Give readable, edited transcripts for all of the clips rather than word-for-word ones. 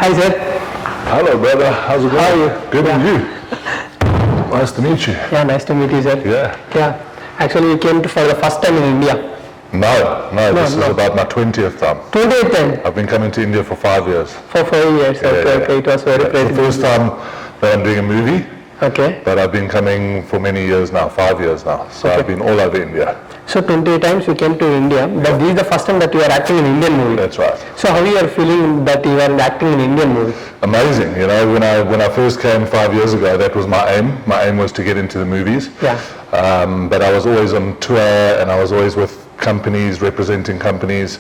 Hi, sir. Hello, brother. How's it going? How are you? Good, Yeah. and you? Nice to meet you. Yeah, nice to meet you, sir. Yeah. Yeah. Actually, we came for the first time in India. No, this is about my 20th time. 28th time. I've been coming to India for 5 years. For 4 years. Okay. It was very It's the great. first time that I'm doing a movie, Okay. but I've been coming for many years now, 5 years now. So I've been all over India. So 28 times we came to India, but this is the first time that you are acting in Indian movie. That's right. So how you are feeling that you are acting in Indian movie? Amazing. You know, when I first came 5 years ago, that was my aim. My aim was to get into the movies. Yeah. But I was always on tour, and I was always with companies, representing companies,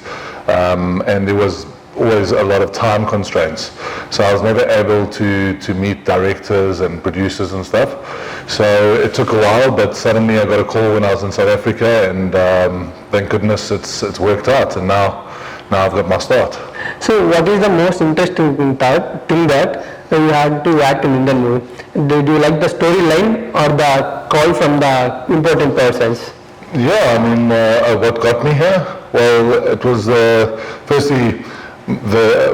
and there was always a lot of time constraints. So I was never able to meet directors and producers and stuff. So it took a while, but suddenly I got a call when I was in South Africa, and thank goodness it's worked out, and now I've got my start. So what is the most interesting thing that you had to act in Indian movie? Did you like the storyline or the call from the important persons? Yeah, I mean, what got me here? Well, it was firstly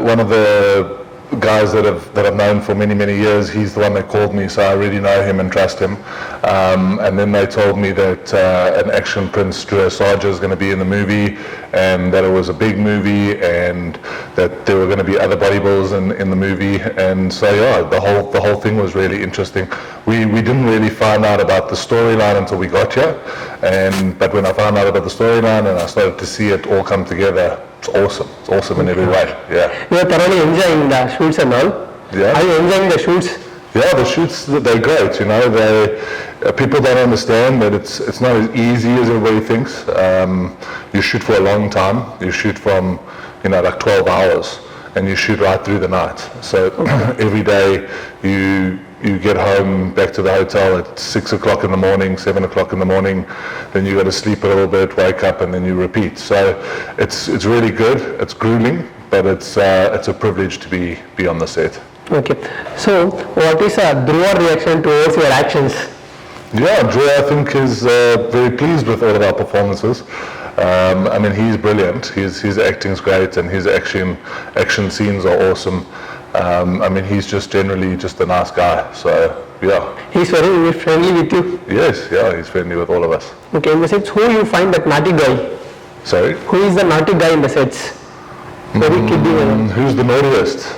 one of the guys that I've known for many years. He's the one that called me, so I already know him and trust him. And then they told me that an action prince, Drew Sarja, is going to be in the movie, and that it was a big movie, and that there were going to be other bodybuilders in the movie. And so yeah, the whole thing was really interesting. We didn't really find out about the storyline until we got here, but when I found out about the storyline and I started to see it all come together, it's awesome. It's awesome in every way. Yeah. You are thoroughly enjoying the shoots and all. Yeah. Are you enjoying the shoots? Yeah, the shoots, they're great, you know. People don't understand that it's not as easy as everybody thinks. You shoot for a long time. You shoot from, like 12 hours, and you shoot right through the night. So every day you get home, back to the hotel at 6 o'clock in the morning, 7 o'clock in the morning, then you got to sleep a little bit, wake up, and then you repeat. So it's really good. It's grueling, but it's a privilege to be on the set. Okay. So what is Dhruva reaction towards your actions? Yeah, Drew, I think, is very pleased with all of our performances. I mean, he's brilliant. His acting's great, and his action scenes are awesome. I mean, he's just generally just a nice guy. So yeah. He's very friendly with you. Yes, yeah, he's friendly with all of us. Okay. In the sets, who you find that naughty guy? Sorry? Who is the naughty guy in the sets? Very kidding. Who's the naughtiest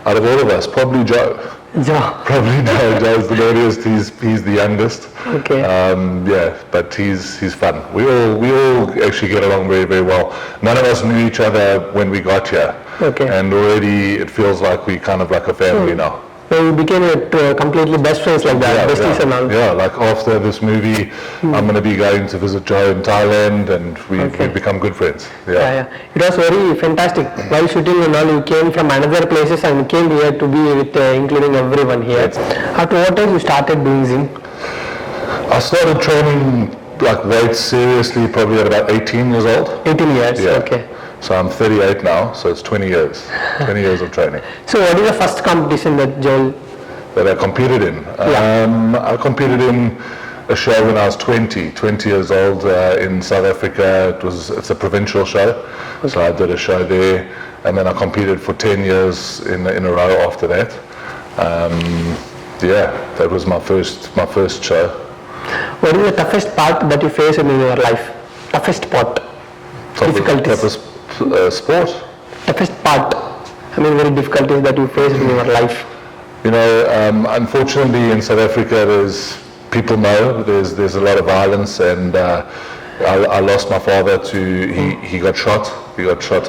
out of all of us? Probably Joe. Joe. Probably Joe. Joe's the naughtiest. He's the youngest. Okay. Yeah, but he's fun. We all actually get along very well. None of us knew each other when we got here. Okay. And already it feels like we kind of like a family now. So you became completely best friends like that, besties and all. Yeah, like after this movie, I'm going to be going to visit Joe in Thailand, and we've become good friends. Yeah. It was very fantastic. While shooting and all, you came from another places and came here to be with, including everyone here. After what age you started doing Zing? I started training like weights seriously probably at about 18 years old. 18 years, Yeah. okay. So I'm 38 now, so it's 20 years. 20 years of training. So what is the first competition that Joel? That I competed in. I competed in a show when I was 20 years old in South Africa. It's a provincial show, so I did a show there, and then I competed for 10 years in a row after that. That was my first show. What is the toughest part that you face in your life? Toughest part? Difficulties? Sport? Toughest part? I mean, very difficulties that you face in your life. You know, unfortunately in South Africa, people know there's a lot of violence, and I lost my father he got shot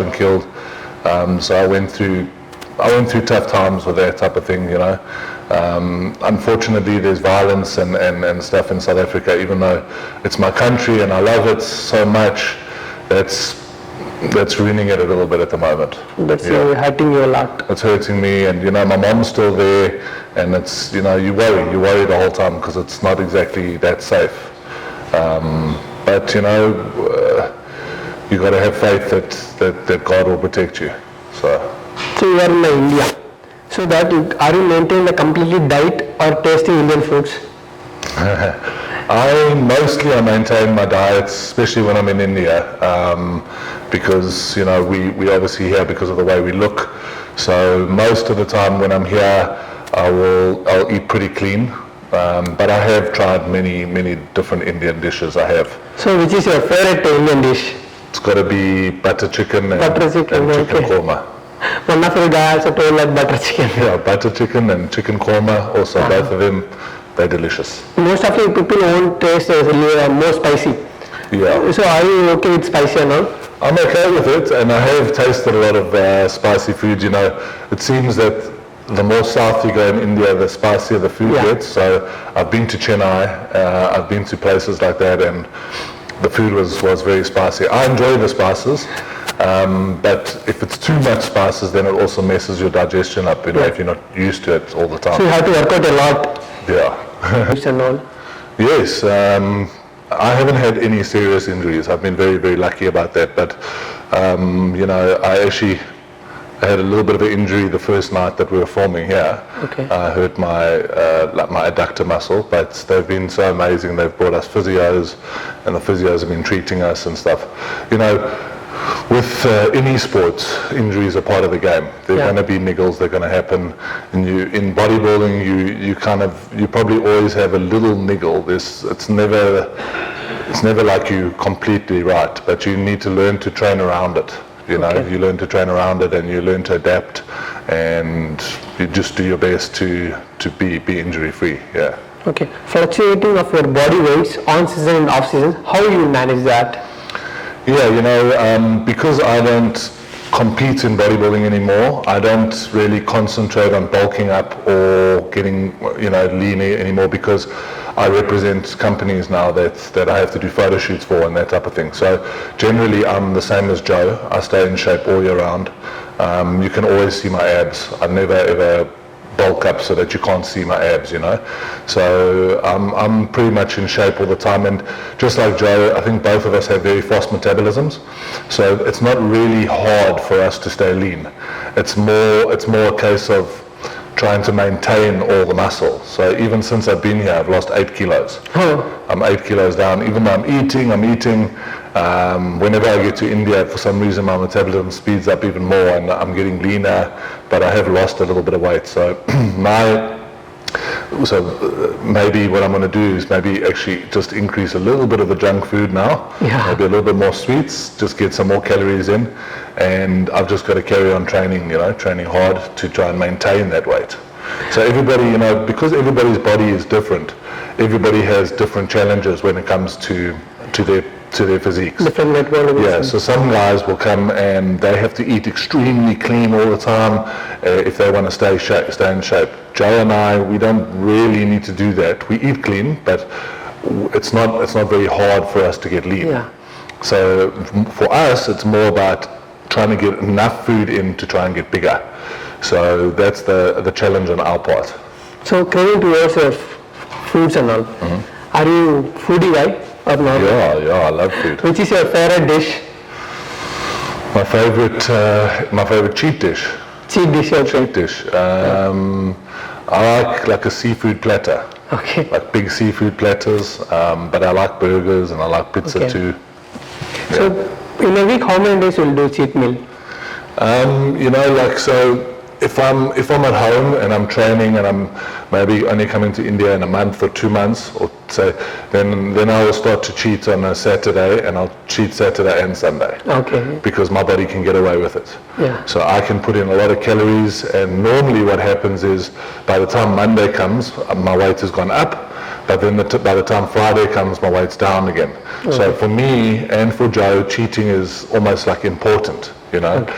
and killed. So I went through tough times with that type of thing, you know. Unfortunately, there's violence and stuff in South Africa, even though it's my country and I love it so much. That's ruining it a little bit at the moment. That's hurting you a lot. It's hurting me, and you know, my mom's still there, and it's, you know, you worry the whole time because it's not exactly that safe. But you know, you got to have faith that God will protect you. So you are in India. So are you maintaining a completely diet or tasting Indian foods? I maintain my diet, especially when I'm in India, because you know we obviously here, because of the way we look, So most of the time when I'm here, I'll eat pretty clean. But I have tried many different Indian dishes. I have. So which is your favorite Indian dish? It's got to be butter chicken and Butter chicken, and chicken okay. korma. One of your guys also told like butter chicken. Yeah, butter chicken and chicken korma. Also, both of them, they're delicious. Most of the people won't taste more spicy. Yeah. So are you okay with spicy and all? I'm okay with it, and I have tasted a lot of spicy food. You know, it seems that the more south you go in India, the spicier the food gets. So I've been to Chennai, I've been to places like that, and the food was very spicy. I enjoy the spices, but if it's too much spices, then it also messes your digestion up. You know, if you're not used to it all the time. So you have to work out a lot. Yeah. And all. Yes. I haven't had any serious injuries. I've been very lucky about that. But you know, I had a little bit of an injury the first night that we were filming here. Okay. I hurt my adductor muscle, but they've been so amazing. They've brought us physios, and the physios have been treating us and stuff. You know, with any sports, injuries are part of the game. There are going to be niggles. They're going to happen. And in bodybuilding, you probably always have a little niggle. It's never like you completely right, but you need to learn to train around it. You know, you learn to train around it, and you learn to adapt, and you just do your best to be injury free. Yeah. Okay. Fluctuating of your body weights on season and off season, how you manage that? Yeah, you know, because I don't compete in bodybuilding anymore, I don't really concentrate on bulking up or getting, you know, lean anymore, because I represent companies now that I have to do photo shoots for and that type of thing. So generally I'm the same as Joe. I stay in shape all year round. You can always see my abs. I never ever bulk up so that you can't see my abs, you know. So I'm pretty much in shape all the time, and just like Joe, I think both of us have very fast metabolisms, so it's not really hard for us to stay lean. It's more a case of trying to maintain all the muscle. So even since I've been here, I've lost 8 kilos. I'm 8 kilos down. Even though I'm eating. Whenever I get to India, for some reason my metabolism speeds up even more, and I'm getting leaner, but I have lost a little bit of weight. So maybe what I'm going to do is maybe actually just increase a little bit of the junk food now. Maybe a little bit more sweets, just get some more calories in, and I've just got to carry on training, you know, training hard to try and maintain that weight. So everybody, you know, because everybody's body is different, everybody has different challenges when it comes to their physiques. Different metabolism. Yeah, so some guys will come and they have to eat extremely clean all the time if they want to stay in shape. Joe and I, we don't really need to do that. We eat clean, but it's not very hard for us to get lean. Yeah. So for us, it's more about trying to get enough food in to try and get bigger. So that's the challenge on our part. So coming towards your foods and all, are you foodie guy or not? Yeah, I love food. Which is your favorite dish? My favorite cheat dish. Cheat dish, okay. Cheat dish. I like a seafood platter. Okay. Like big seafood platters, but I like burgers and I like pizza too. So in a week, how many days will do cheat meal? You know, like, so if I'm at home and I'm training and I'm maybe only coming to India in a month or 2 months, or say, then I will start to cheat on a Saturday, and I'll cheat Saturday and Sunday. Okay. Because my body can get away with it. Yeah. So I can put in a lot of calories, and normally what happens is by the time Monday comes, my weight has gone up, but then by the time Friday comes, my weight's down again. Okay. So for me and for Joe, cheating is almost like important, you know. Okay.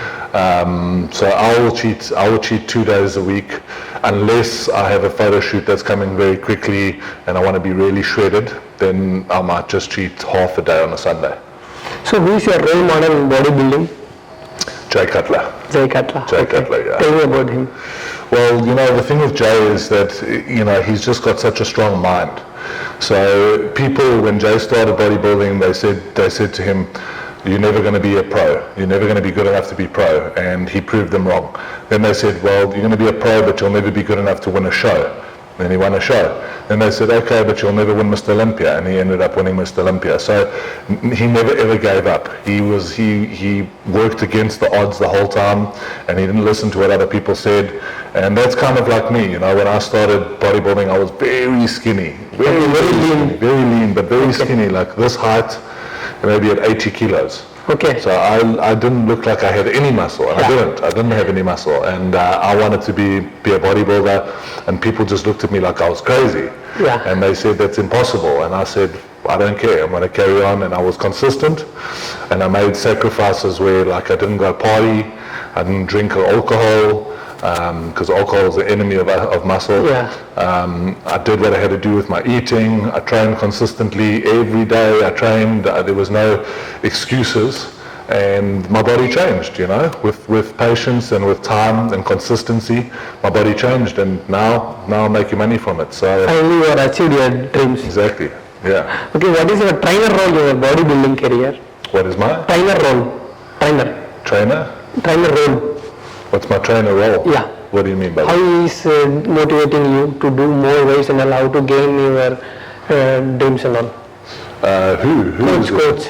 So I will cheat 2 days a week, unless I have a photo shoot that's coming very quickly and I want to be really shredded, then I might just cheat half a day on a Sunday. So who is your role model in bodybuilding? Jay Cutler. Jay Cutler. Jay Cutler, yeah. Tell me about him. Well, you know, the thing with Jay is that, you know, he's just got such a strong mind. So people, when Jay started bodybuilding, they said to him, "You're never going to be a pro. You're never going to be good enough to be pro." And he proved them wrong. Then they said, "Well, you're going to be a pro, but you'll never be good enough to win a show." Then he won a show. And they said, okay, but you'll never win Mr. Olympia. And he ended up winning Mr. Olympia. So he never ever gave up. He worked against the odds the whole time, and he didn't listen to what other people said. And that's kind of like me, you know, when I started bodybuilding, I was very skinny, very lean, but very skinny, like this height, maybe at 80 kilos. Okay. So I didn't look like I had any muscle. I didn't have any muscle. And I wanted to be a bodybuilder, and people just looked at me like I was crazy. Yeah. And they said, that's impossible. And I said, I don't care, I'm going to carry on. And I was consistent, and I made sacrifices where, like, I didn't go party, I didn't drink alcohol, because alcohol is the enemy of muscle. Yeah. I did what I had to do with my eating. I trained consistently every day. I trained. There was no excuses, and my body changed. You know, with patience and with time and consistency, my body changed, and now I'm making money from it. So Finally, you have achieved your dreams. exactly, yeah. Okay, what is your trainer role in your bodybuilding career? What is my Trainer role. trainer? Trainer role. What's my trainer role? Yeah. What do you mean by How that? is motivating you to do more weights and allow to gain your dreams and all? Who is it? Coach.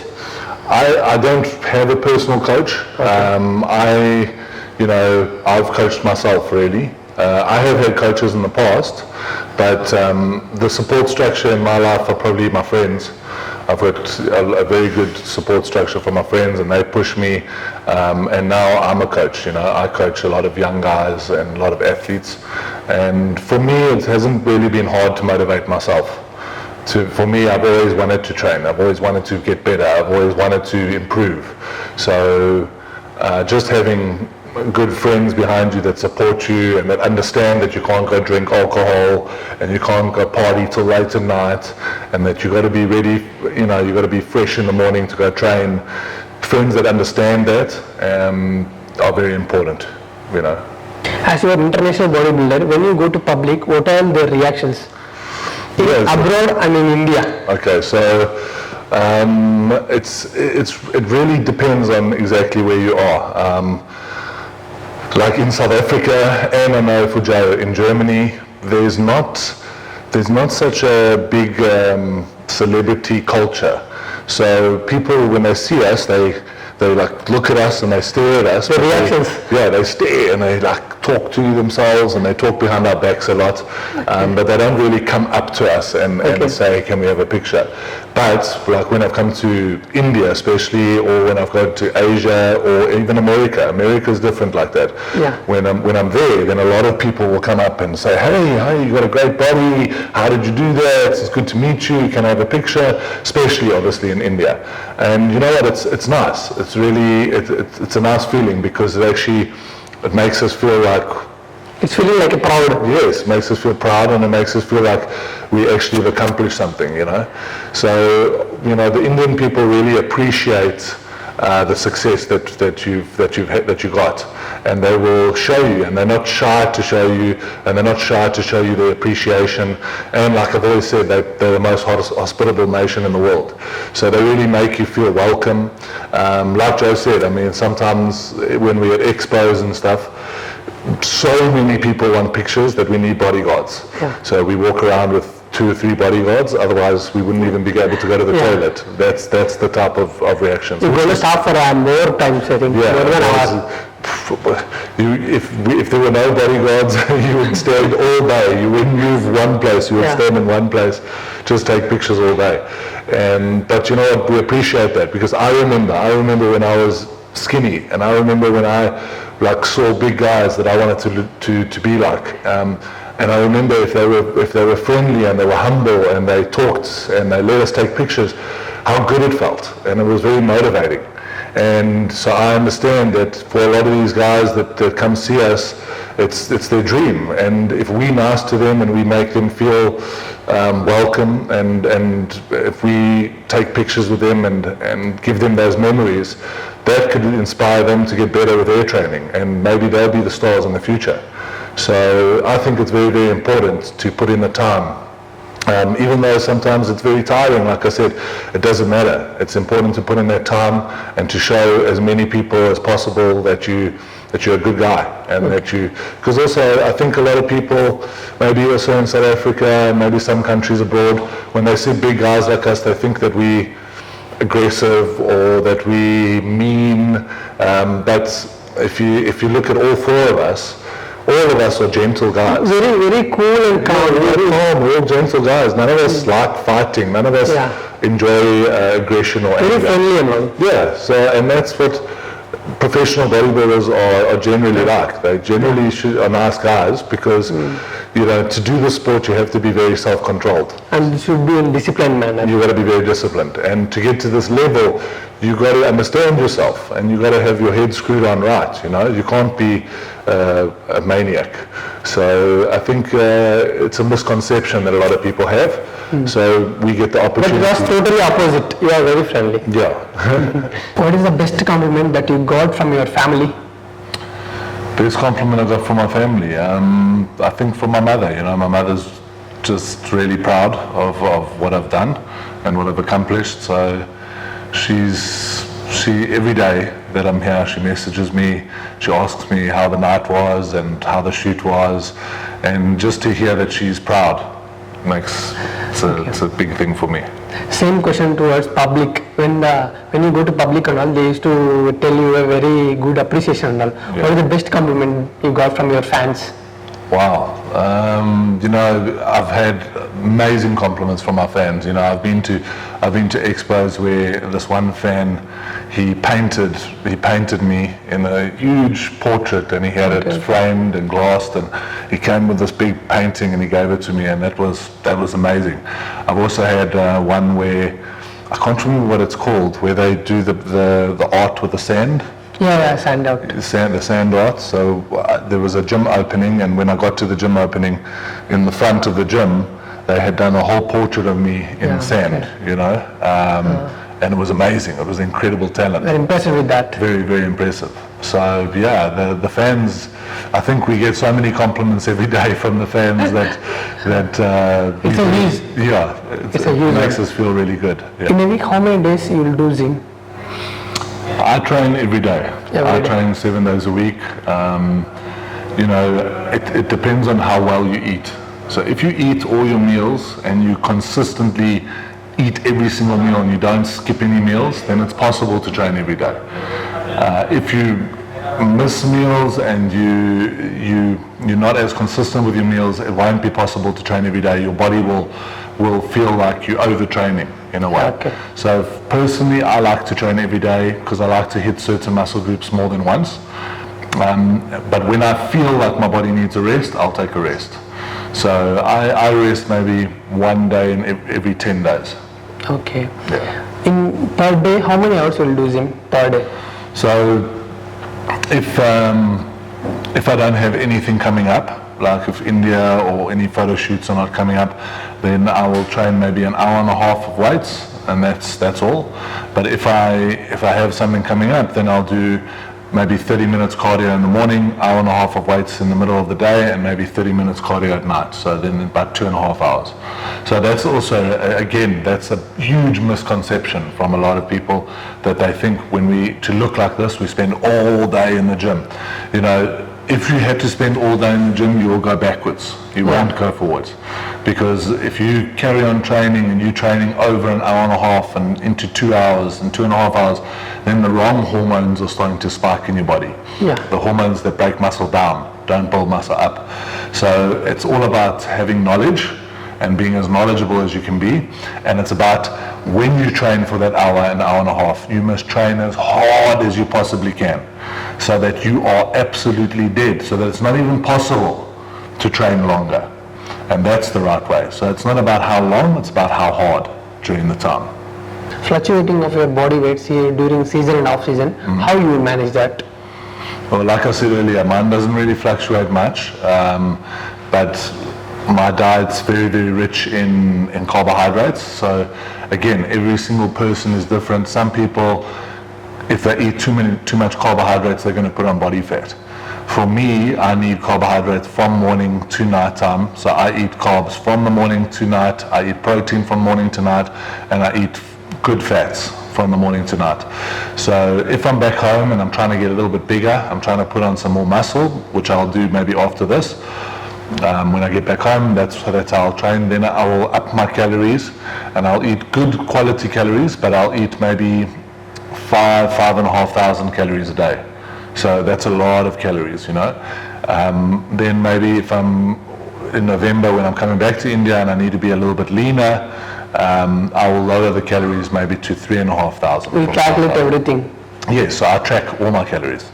I don't have a personal coach. I've coached myself really. I have had coaches in the past, but the support structure in my life are probably my friends. I've got a very good support structure from my friends, and they push me. And now I'm a coach. You know, I coach a lot of young guys and a lot of athletes. And for me, it hasn't really been hard to motivate myself. For me, I've always wanted to train. I've always wanted to get better. I've always wanted to improve. So just having good friends behind you that support you and that understand that you can't go drink alcohol and you can't go party till late at night, and that you got to be ready, you know, you got to be fresh in the morning to go train. Friends that understand that are very important, you know. As you are international bodybuilder, when you go to public, what are the reactions? Abroad and in India. Okay, so it really depends on exactly where you are. Like in South Africa, and I know for Joe in Germany, there's not such a big celebrity culture. So people, when they see us, they like look at us and they stare at us. The reactions. They stare and they like talk to themselves and they talk behind our backs a lot, but they don't really come up to us and say, can we have a picture? But like when I've come to India especially, or when I've gone to Asia or even America is different like that. Yeah. When I'm there, then a lot of people will come up and say, hey, you got a great body, how did you do that? It's good to meet you, can I have a picture? Especially obviously in India. And you know what, it's nice. It's really, it's a nice feeling, because it makes us feel like, It's feeling like a proud. yes, makes us feel proud, and it makes us feel like we actually have accomplished something, you know. So, you know, the Indian people really appreciate the success that you got, and they will show you, and they're not shy to show you, and they're not shy to show you their appreciation. And like I've always said, they're the most hospitable nation in the world. So they really make you feel welcome. Like Joe said, I mean, sometimes when we're at expos and stuff, so many people want pictures that we need bodyguards. Yeah. So we walk around with 2 or 3 bodyguards, otherwise we wouldn't even be able to go to the toilet. That's the type of reactions. You're going to stop for more times, I think. Yeah, More than an hour. if there were no bodyguards, you would stand all day. You wouldn't move one place. You would stand in one place, just take pictures all day. But you know what? We appreciate that, because I remember when I was skinny, and I remember when I saw big guys that I wanted to be like. And I remember if they were friendly and they were humble and they talked and they let us take pictures, how good it felt, and it was very motivating. And so I understand that for a lot of these guys that come see us, it's their dream. And if we're nice to them and we make them feel welcome, and if we take pictures with them and give them those memories, that could inspire them to get better with their training, and maybe they'll be the stars in the future. So I think it's very, very important to put in the time. Even though sometimes it's very tiring, like I said, it doesn't matter. It's important to put in that time and to show as many people as possible that you that you're a good guy, and that you, because also I think a lot of people, maybe also in South Africa, maybe some countries abroad, when they see big guys like us, they think that we aggressive or that we mean. But if you look at all four of us are gentle guys. Very cool and calm. Very calm, we're all gentle guys. None of us like fighting. None of us enjoy aggression or Very anger. friendly and all. Yeah, so, and that's what professional bodybuilders are generally like. They generally are nice guys because, you know, to do the sport you have to be very self-controlled. And you should be in disciplined manner. You got to be very disciplined. And to get to this level, you got to understand yourself and you got to have your head screwed on right, you know. You can't be a maniac. So I think it's a misconception that a lot of people have. So we get the But opportunity. that's totally opposite. You are very friendly. Yeah. What is the best compliment that you got from your family? Best compliment I got from my family, I think from my mother. You know, my mother's just really proud of what I've done and what I've accomplished. So she every day that I'm here, she messages me, she asks me how the night was and how the shoot was, and just to hear that she's proud it's a big thing for me. Same question towards public. When you go to public and all, they used to tell you a very good appreciation and all. Yeah. What is the best compliment you got from your fans? Wow, you know, I've had amazing compliments from my fans. You know, I've been to expos where this one fan, he painted me in a huge portrait, and he had it framed and glassed, and he came with this big painting and he gave it to me, and that was amazing. I've also had one where I can't remember what it's called, where they do the art with the sand. Yeah, sand out. The sand art. So there was a gym opening, and when I got to the gym opening, in the front of the gym, they had done a whole portrait of me in sand, you know, and it was amazing. It was incredible talent. Very impressive with that. Very, very impressive. So yeah, the fans, I think we get so many compliments every day from the fans that It's a huge. Yeah, It's a huge makes us feel really good. Yeah. In a week, how many days you will do gym? I train every day. I train 7 days a week. You know, it depends on how well you eat. So if you eat all your meals and you consistently eat every single meal and you don't skip any meals, then it's possible to train every day. If you miss meals and you're not as consistent with your meals, it won't be possible to train every day. Your body will feel like you're overtraining in a way. Okay. So personally, I like to train every day because I like to hit certain muscle groups more than once. But when I feel like my body needs a rest, I'll take a rest. So I rest maybe 1 day in every 10 days. Okay. In per day, how many hours you will do gym per day? So if I don't have anything coming up, like if India or any photo shoots are not coming up, then I will train maybe an hour and a half of weights, and that's all. But if I have something coming up, then I'll do maybe 30 minutes cardio in the morning, hour and a half of weights in the middle of the day, and maybe 30 minutes cardio at night. So then about 2.5 hours. So that's also, again, that's a huge misconception from a lot of people, that they think to look like this, we spend all day in the gym. You know, if you had to spend all day in the gym, you will go backwards. You won't go forwards. Because if you carry on training and you're training over an hour and a half and into 2 hours and 2.5 hours, then the wrong hormones are starting to spike in your body. Yeah. The hormones that break muscle down, don't build muscle up. So it's all about having knowledge and being as knowledgeable as you can be. And it's about when you train for that hour and a half, you must train as hard as you possibly can, so that you are absolutely dead, so that it's not even possible to train longer. And that's the right way. So it's not about how long, it's about how hard during the time. Fluctuating of your body weights here during season and off season, how you will manage that? Well, like I said earlier, mine doesn't really fluctuate much, but my diet's very, very rich in carbohydrates. So again, every single person is different. Some people, if they eat too much carbohydrates, they're going to put on body fat. For me, I need carbohydrates from morning to night time. So I eat carbs from the morning to night. I eat protein from morning to night, and I eat good fats from the morning to night. So if I'm back home and I'm trying to get a little bit bigger, I'm trying to put on some more muscle, which I'll do maybe after this. When I get back home, that's how I'll train. Then I will up my calories, and I'll eat good quality calories, but I'll eat maybe 5,500 calories a day. So that's a lot of calories, you know. Then maybe if I'm in November when I'm coming back to India and I need to be a little bit leaner, I will lower the calories maybe to 3,500. You calculate everything. Yes, so I track all my calories.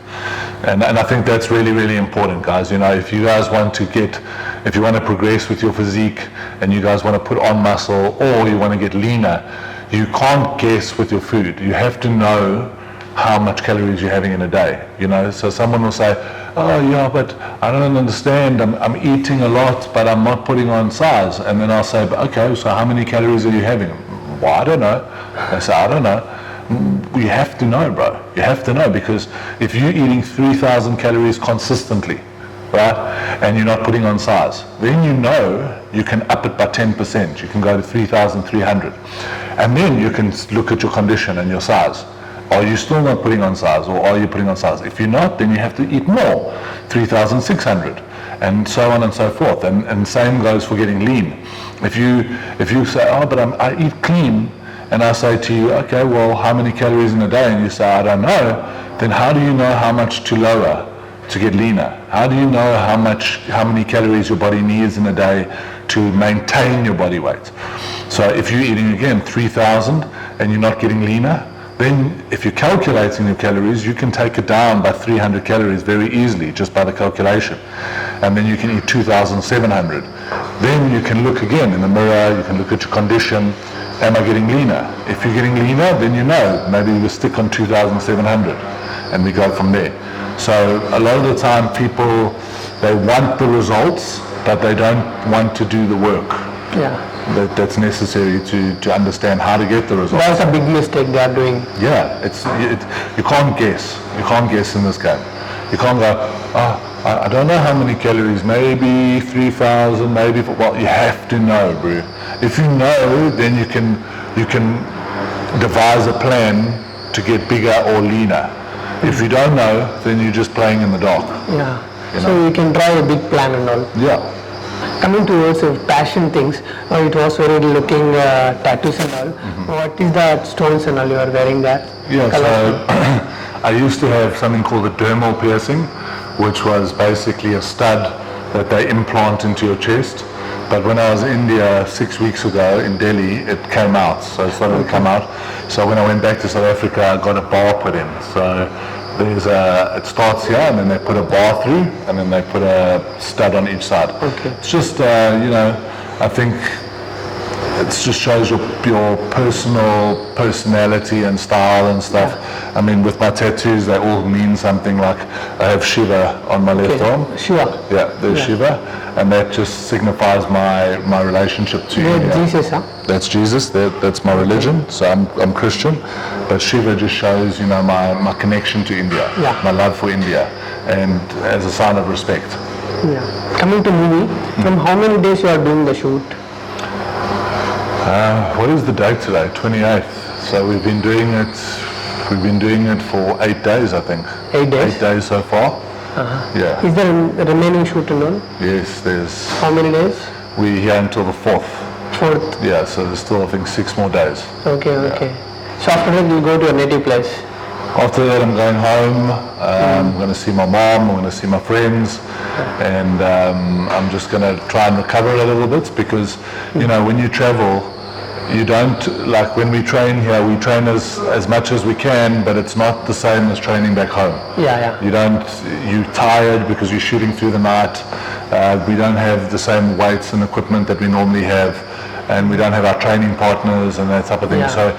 And I think that's really, really important, guys. You know, if you guys want to if you want to progress with your physique and you guys want to put on muscle or you want to get leaner, you can't guess with your food. You have to know how much calories you're having in a day, you know. So someone will say, oh yeah, but I don't understand, I'm eating a lot, but I'm not putting on size. And then I'll say, but okay, so how many calories are you having? Well, I don't know. They say, I don't know. You have to know, bro. You have to know, because if you're eating 3,000 calories consistently, right, and you're not putting on size, then you know you can up it by 10%. You can go to 3,300. And then you can look at your condition and your size. Are you still not putting on size, or are you putting on size? If you're not, then you have to eat more, 3,600, and so on and so forth. And same goes for getting lean. If you say, oh, but I eat clean, and I say to you, okay, well, how many calories in a day? And you say, I don't know. Then how do you know how much to lower to get leaner? How do you know how many calories your body needs in a day to maintain your body weight? So if you're eating again 3,000 and you're not getting leaner, then if you're calculating your calories, you can take it down by 300 calories very easily just by the calculation. And then you can eat 2,700. Then you can look again in the mirror, you can look at your condition. Am I getting leaner? If you're getting leaner, then you know, maybe you stick on 2,700 and we go from there. So a lot of the time people, they want the results, but they don't want to do the work. Yeah. That's necessary to understand how to get the results. That's a big mistake they are doing. Yeah, you can't guess. You can't guess in this game. You can't go, oh, I don't know how many calories, maybe 3,000, maybe, well, you have to know, bro. If you know, then you can devise a plan to get bigger or leaner. If you don't know, then you're just playing in the dark. Yeah. You So know? you can try a big plan and all. Yeah. Coming towards passion things, it was very looking tattoos and all. What is the stones and all you are wearing that? Yeah, Color? so I used to have something called a dermal piercing, which was basically a stud that they implant into your chest. But when I was in India 6 weeks ago in Delhi, it came out. So it started to come out. So when I went back to South Africa, I got a bar put in. So it starts here, and then they put a bar through, and then they put a stud on each side. Okay. It's just, I think it just shows your personality and style and stuff. Yeah. I mean, with my tattoos, they all mean something. Like I have Shiva on my left arm. Shiva. Yeah, there's Shiva, and that just signifies my relationship to Yeah, India. Jesus, huh? That's Jesus. That's my religion. So I'm Christian, but Shiva just shows, my connection to India, Yeah. my love for India, and as a sign of respect. Yeah. Coming to movie, from how many days you are doing the shoot? What is the date today? 28th. So we've been doing it for 8 days, I think. 8 days? 8 days so far. Yeah. Is there a remaining shoot and all? Yes, there's. How many days? We're here until the 4th. 4th. Yeah, so there's still, I think, 6 more days. Okay. So after that you'll go to a native place. After that, I'm going home. I'm going to see my mom. I'm going to see my friends, and I'm just going to try and recover a little bit, because, when you travel, you don't, like when we train here, we train as much as we can, but it's not the same as training back home. Yeah. You're tired because you're shooting through the night. We don't have the same weights and equipment that we normally have, and we don't have our training partners and that type of thing. Yeah. So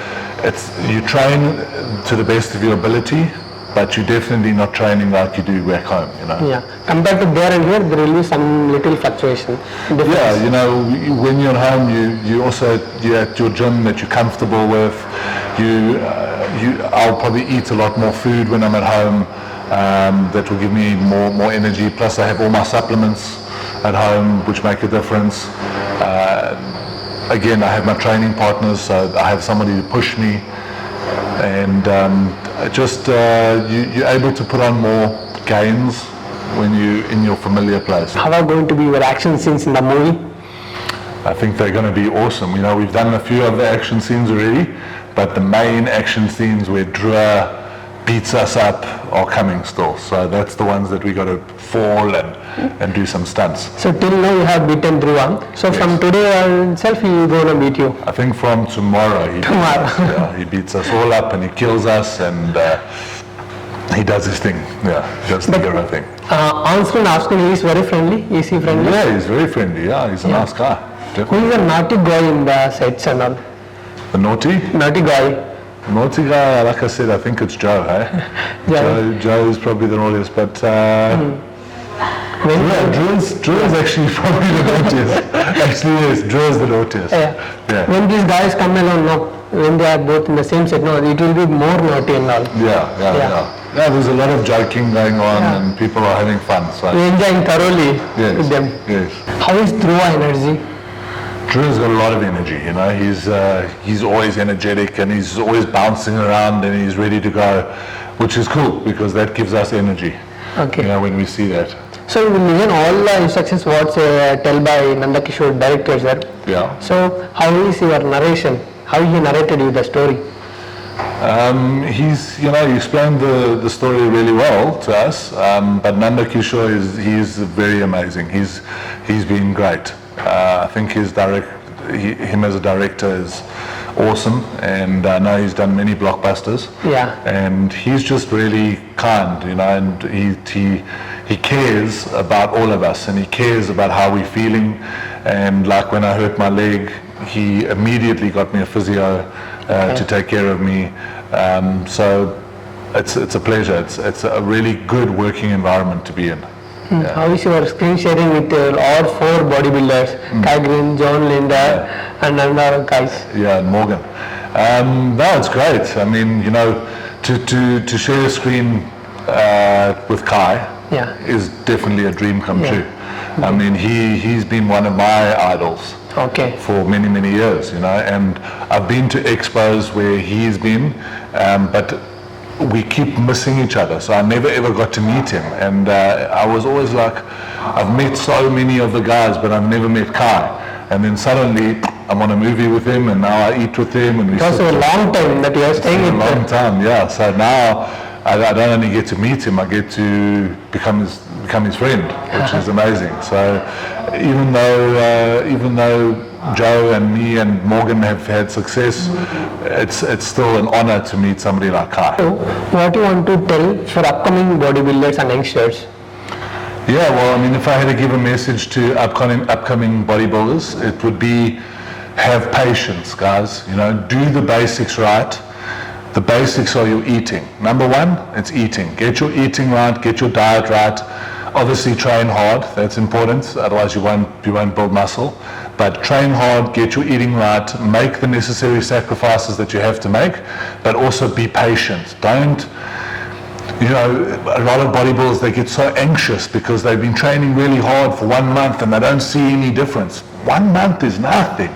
you train to the best of your ability, but you're definitely not training like you do back home, Yeah. Compared to there and here, there will be some little fluctuation. Difference. Yeah, when you're at home, you're at your gym that you're comfortable with. I'll probably eat a lot more food when I'm at home. That will give me more energy. Plus, I have all my supplements at home, which make a difference. Again, I have my training partners, so I have somebody to push me. and you're able to put on more gains when you in your familiar place. How are going to be your action scenes in the movie? I think they're going to be awesome. You know, we've done a few of the action scenes already, but the main action scenes where Drew beats us up are coming still. So that's the ones that we got to fall and do some stunts. So till now you have beaten Dhruva. So from today on itself he is going to beat you. I think from tomorrow he beats us all up and he kills us and he does his thing. Yeah, that's the hero thing. On-screen, off-screen, he is very friendly. Is he friendly? Yeah, he's very friendly. Yeah, he's a nice guy. Who Definitely. is the naughty guy in the sets and all? The naughty? Naughty guy. Naughty guy, like I said, I think it's Joe, eh? Joe is probably the naughtiest, but Drew is actually probably the naughtiest. Actually, yes, Drew is the naughtiest. Yeah. When these guys come along, no, when they are both in the same set, no, it will be more naughty and all. Yeah, there's a lot of joking going on and people are having fun. So We're enjoying thoroughly with them. Yes. How is Dhruva energy? Drew's got a lot of energy, you know, he's always energetic and he's always bouncing around and he's ready to go, which is cool because that gives us energy, Okay. you know, when we see that. So you will listen all the instructions what tell by Nanda Kishore director, sir. Yeah. So how is your narration? How he narrated you the story? He explained the story really well to us, but Nanda Kishore he's very amazing. He's been great. I think him as a director is awesome, and I know he's done many blockbusters. Yeah. And he's just really kind, you know, and he cares about all of us, and he cares about how we're feeling. And like when I hurt my leg, he immediately got me a physio to take care of me. So it's a pleasure. It's a really good working environment to be in. Yeah. How is your screen sharing with all four bodybuilders? Kai Green, John Linda, and other guys? Yeah, and Morgan. No, it's great. I mean, you know, to share a screen with Kai is definitely a dream come true. I mean, he's been one of my idols for many, many years, you know, and I've been to expos where he's been, but we keep missing each other, so I never ever got to meet him, and I was always like, I've met so many of the guys, but I've never met Kai, and then suddenly I'm on a movie with him, and now I eat with him, and we It was a long time that you are staying with him. A long time, yeah. So now I don't only get to meet him, I get to become his friend, which is amazing. So even though Joe and me and Morgan have had success, it's still an honor to meet somebody like Kai. So, what do you want to tell for upcoming bodybuilders and youngsters? Yeah, well, I mean, if I had to give a message to upcoming bodybuilders, it would be have patience, guys. You know, do the basics right. The basics are your eating. Number one, it's eating. Get your eating right, get your diet right. Obviously train hard, that's important, otherwise you won't build muscle. But train hard, get your eating right, make the necessary sacrifices that you have to make, but also be patient. Don't, you know, a lot of bodybuilders, they get so anxious because they've been training really hard for 1 month and they don't see any difference. 1 month is nothing.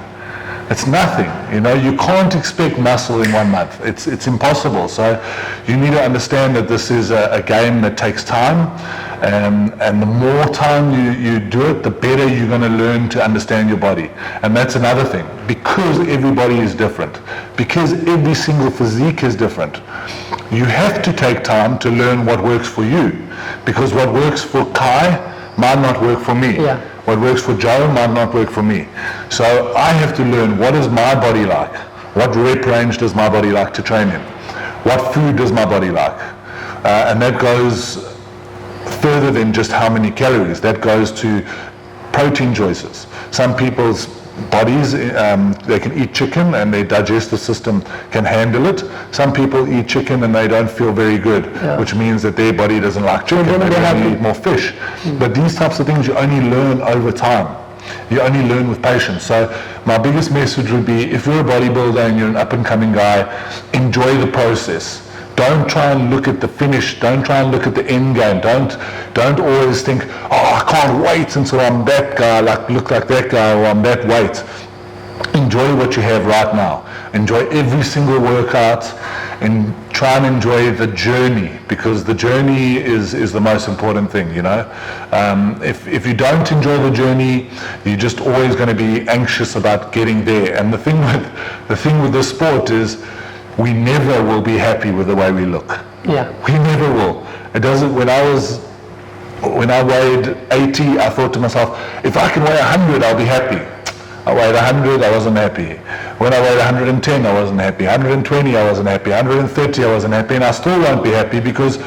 It's nothing, you know, you can't expect muscle in 1 month. It's impossible. So you need to understand that this is a game that takes time, and the more time you do it, the better you're going to learn to understand your body. And that's another thing, because everybody is different, because every single physique is different. You have to take time to learn what works for you, because what works for Kai might not work for me. Yeah. What works for Joe might not work for me. So I have to learn, what is my body like? What rep range does my body like to train in? What food does my body like? And that goes further than just how many calories. That goes to protein choices. Some people's bodies, they can eat chicken and their digestive system can handle it. Some people eat chicken and they don't feel very good, which means that their body doesn't like chicken. They eat more fish. But these types of things you only learn over time. You only learn with patience. So my biggest message would be, if you're a bodybuilder and you're an up-and-coming guy, enjoy the process. Don't try and look at the finish. Don't try and look at the end game. Don't always think, oh, I can't wait until I'm that guy, look like that guy, or I'm that weight. Enjoy what you have right now. Enjoy every single workout, and try and enjoy the journey, because the journey is the most important thing, you know. If you don't enjoy the journey, you're just always going to be anxious about getting there. And the thing with this sport is we never will be happy with the way we look. Yeah. We never will. It doesn't. When I weighed 80, I thought to myself, if I can weigh 100, I'll be happy. I weighed 100, I wasn't happy. When I weighed 110, I wasn't happy. 120, I wasn't happy. 130, I wasn't happy. And I still won't be happy, because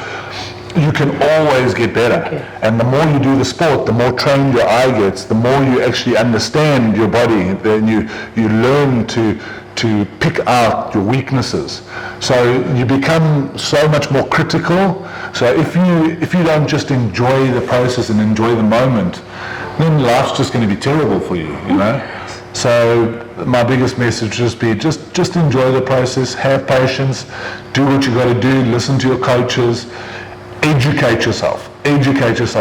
you can always get better. Okay. And the more you do the sport, the more trained your eye gets, the more you actually understand your body. Then you learn to pick out your weaknesses. So you become so much more critical. So if you don't just enjoy the process and enjoy the moment, then life's just going to be terrible for you, you know. So my biggest message just be just enjoy the process, have patience, do what you got to do, listen to your coaches, educate yourself,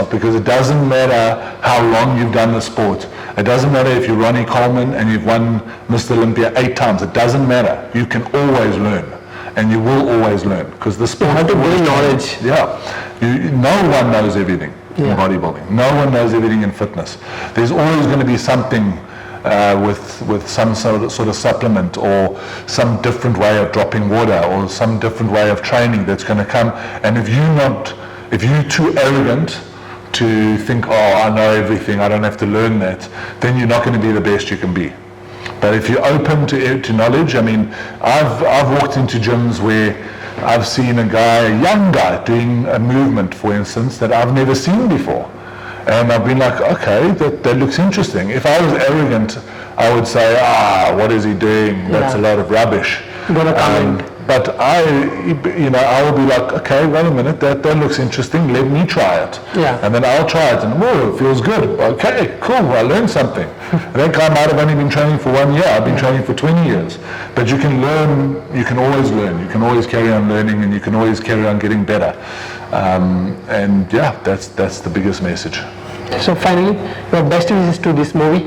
because it doesn't matter how long you've done the sport. It doesn't matter if you're Ronnie Coleman and you've won Mr. Olympia 8 times. It doesn't matter. You can always learn, and you will always learn, because the sport. You have to gain knowledge. Yeah. No one knows everything in bodybuilding. No one knows everything in fitness. There's always going to be something with some sort of supplement, or some different way of dropping water, or some different way of training that's going to come. And if you're too arrogant to think, oh, I know everything, I don't have to learn that, then you're not going to be the best you can be. But if you're open to knowledge, I mean, I've walked into gyms where I've seen a young guy doing a movement, for instance, that I've never seen before. And I've been like, okay, that looks interesting. If I was arrogant, I would say, what is he doing? That's a lot of rubbish. But I will be like, okay, wait a minute, that looks interesting, let me try it. Yeah. And then I'll try it, and whoa, it feels good. Okay, cool, I learned something. That guy might have only been training for 1 year, I've been training for 20 years. But you can learn, you can always learn, you can always carry on learning, and you can always carry on getting better. And yeah, that's the biggest message. So finally, your best wishes to this movie?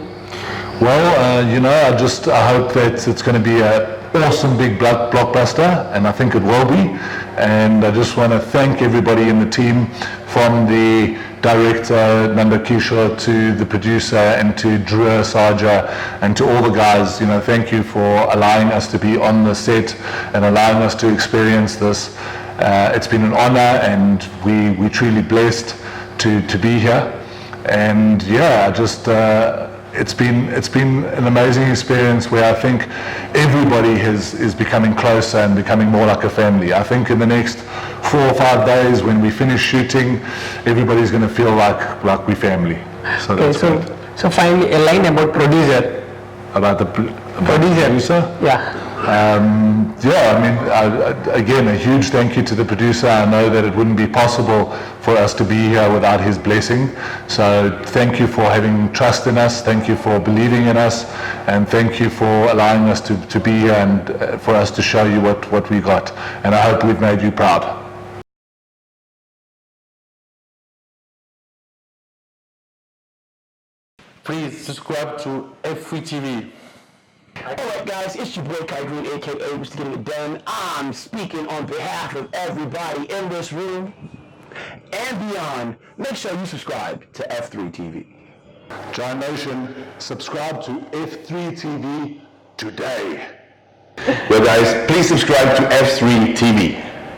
Well, I hope that it's going to be an awesome big blockbuster, and I think it will be. And I just want to thank everybody in the team, from the director Nanda Kishore to the producer, and to Drew Saja, and to all the guys. Thank you for allowing us to be on the set and allowing us to experience this. It's been an honor, and we're truly blessed to be here. And yeah, it's been an amazing experience, where I think everybody is becoming closer and becoming more like a family. I think in the next 4 or 5 days, when we finish shooting, everybody's going to feel like we're family. So Okay, that's good. so finally, a line about producer. About the producer? Yeah. Again, a huge thank you to the producer. I know that it wouldn't be possible for us to be here without his blessing. So thank you for having trust in us. Thank you for believing in us. And thank you for allowing us to be here, and for us to show you what we got. And I hope we've made you proud. Please subscribe to F3 TV. Alright guys, it's your boy Kai Green, aka Mr. Getting It Done. I'm speaking on behalf of everybody in this room and beyond. Make sure you subscribe to F3 TV. Giant Nation, subscribe to F3 TV today. Well guys, please subscribe to F3 TV.